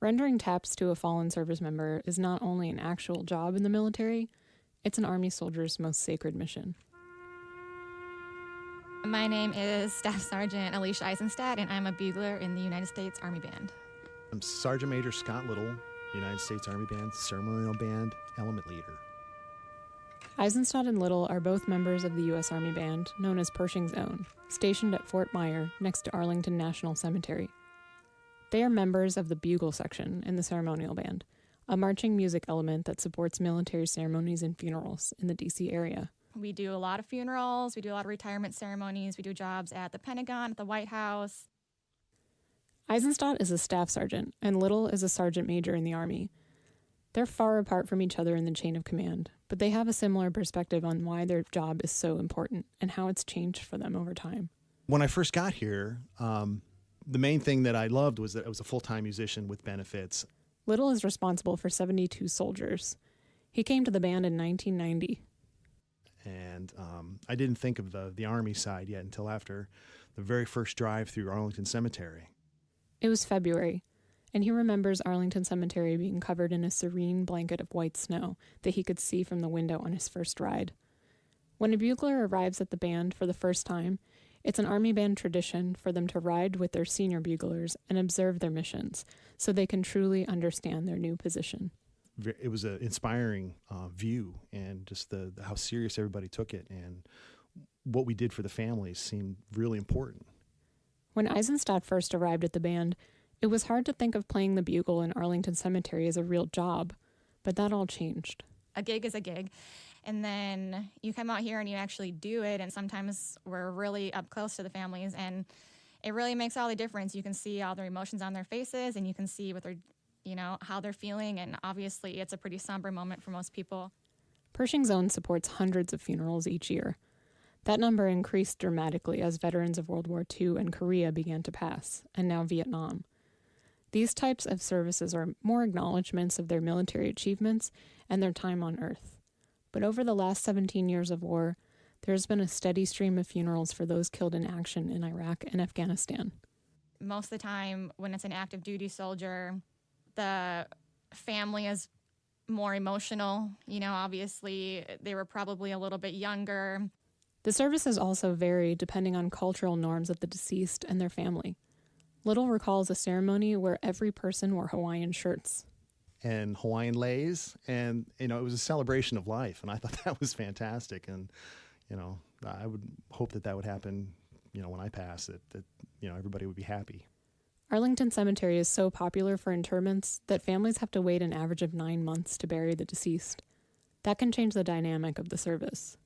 Rendering taps to a fallen service member is not only an actual job in the military, it's an Army soldier's most sacred mission. My name is Staff Sergeant Alicia Eisenstadt, and I'm a bugler in the United States Army Band. I'm Sergeant Major Scott Little, United States Army Band, Ceremonial Band, Element Leader. Eisenstadt and Little are both members of the U.S. Army Band, known as Pershing's Own, stationed at Fort Myer next to Arlington National Cemetery. They are members of the Bugle section in the Ceremonial Band, a marching music element that supports military ceremonies and funerals in the D.C. area. We do a lot of funerals, we do a lot of retirement ceremonies, we do jobs at the Pentagon, at the White House. Eisenstadt is a staff sergeant, and Little is a sergeant major in the Army. They're far apart from each other in the chain of command, but they have a similar perspective on why their job is so important and how it's changed for them over time. When I first got here, the main thing that I loved was that I was a full-time musician with benefits. Little is responsible for 72 soldiers. He came to the band in 1990. And I didn't think of the Army side yet until after the very first drive through Arlington Cemetery. It was February, and he remembers Arlington Cemetery being covered in a serene blanket of white snow that he could see from the window on his first ride. When a bugler arrives at the band for the first time, it's an Army Band tradition for them to ride with their senior buglers and observe their missions so they can truly understand their new position. It was an inspiring view, and just how serious everybody took it, and what we did for the families seemed really important. When Eisenstadt first arrived at the band, it was hard to think of playing the bugle in Arlington Cemetery as a real job, but that all changed. A gig is a gig, and then you come out here and you actually do it, and sometimes we're really up close to the families, and it really makes all the difference. You can see all their emotions on their faces, and you can see what they're, how they're feeling, and obviously it's a pretty somber moment for most people. Pershing's Own supports hundreds of funerals each year. That number increased dramatically as veterans of World War II and Korea began to pass, and now Vietnam. These types of services are more acknowledgments of their military achievements and their time on Earth. But over the last 17 years of war, there's been a steady stream of funerals for those killed in action in Iraq and Afghanistan. Most of the time, when it's an active duty soldier, the family is more emotional. Obviously, they were probably a little bit younger. The services also vary depending on cultural norms of the deceased and their family. Little recalls a ceremony where every person wore Hawaiian shirts. And Hawaiian leis, and, it was a celebration of life, and I thought that was fantastic, and, I would hope that would happen, when I pass, that everybody would be happy. Arlington Cemetery is so popular for interments that families have to wait an average of 9 months to bury the deceased. That can change the dynamic of the service.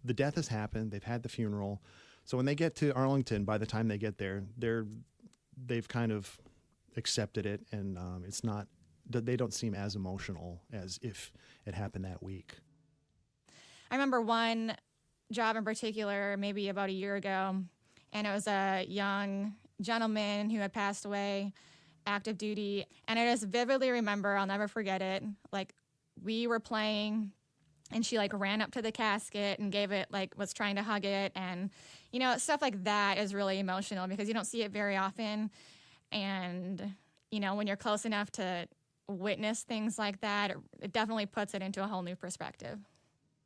The death has happened, they've had the funeral, so when they get to Arlington, by the time they get there, they've kind of accepted it, and they don't seem as emotional as if it happened that week. I remember one job in particular, maybe about a year ago, and it was a young gentleman who had passed away, active duty, and I just vividly remember, I'll never forget it, we were playing, and she ran up to the casket and gave it, was trying to hug it. And, stuff like that is really emotional because you don't see it very often. And, when you're close enough to witness things like that, it definitely puts it into a whole new perspective.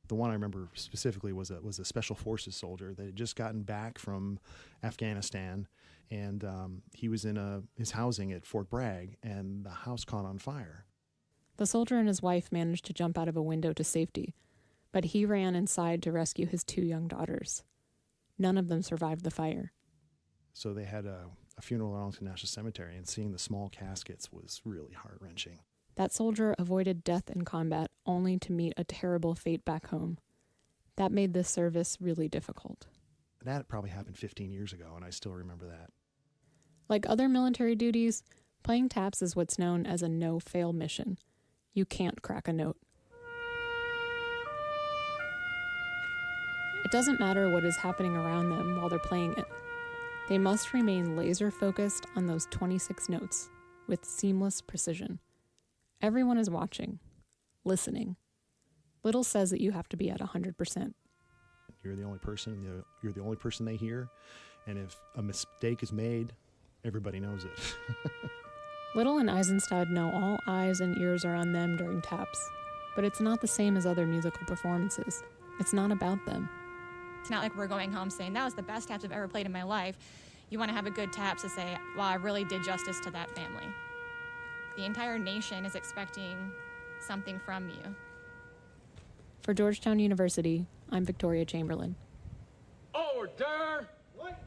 The one I remember specifically was a Special Forces soldier that had just gotten back from Afghanistan, and he was in his housing at Fort Bragg, and the house caught on fire. The soldier and his wife managed to jump out of a window to safety, but he ran inside to rescue his 2 young daughters. None of them survived the fire. So they had a funeral at Arlington National Cemetery, and seeing the small caskets was really heart-wrenching. That soldier avoided death in combat only to meet a terrible fate back home. That made this service really difficult. That probably happened 15 years ago, and I still remember that. Like other military duties, playing taps is what's known as a no-fail mission. You can't crack a note. It doesn't matter what is happening around them while they're playing it. They must remain laser-focused on those 26 notes with seamless precision. Everyone is watching, listening. Little says that you have to be at 100%. You're the only person, you're the only person they hear, and if a mistake is made, everybody knows it. Little and Eisenstadt know all eyes and ears are on them during taps, but it's not the same as other musical performances. It's not about them. It's not like we're going home saying, that was the best taps I've ever played in my life. You want to have a good taps to say, wow, I really did justice to that family. The entire nation is expecting something from you. For Georgetown University, I'm Victoria Chamberlain. Order! What?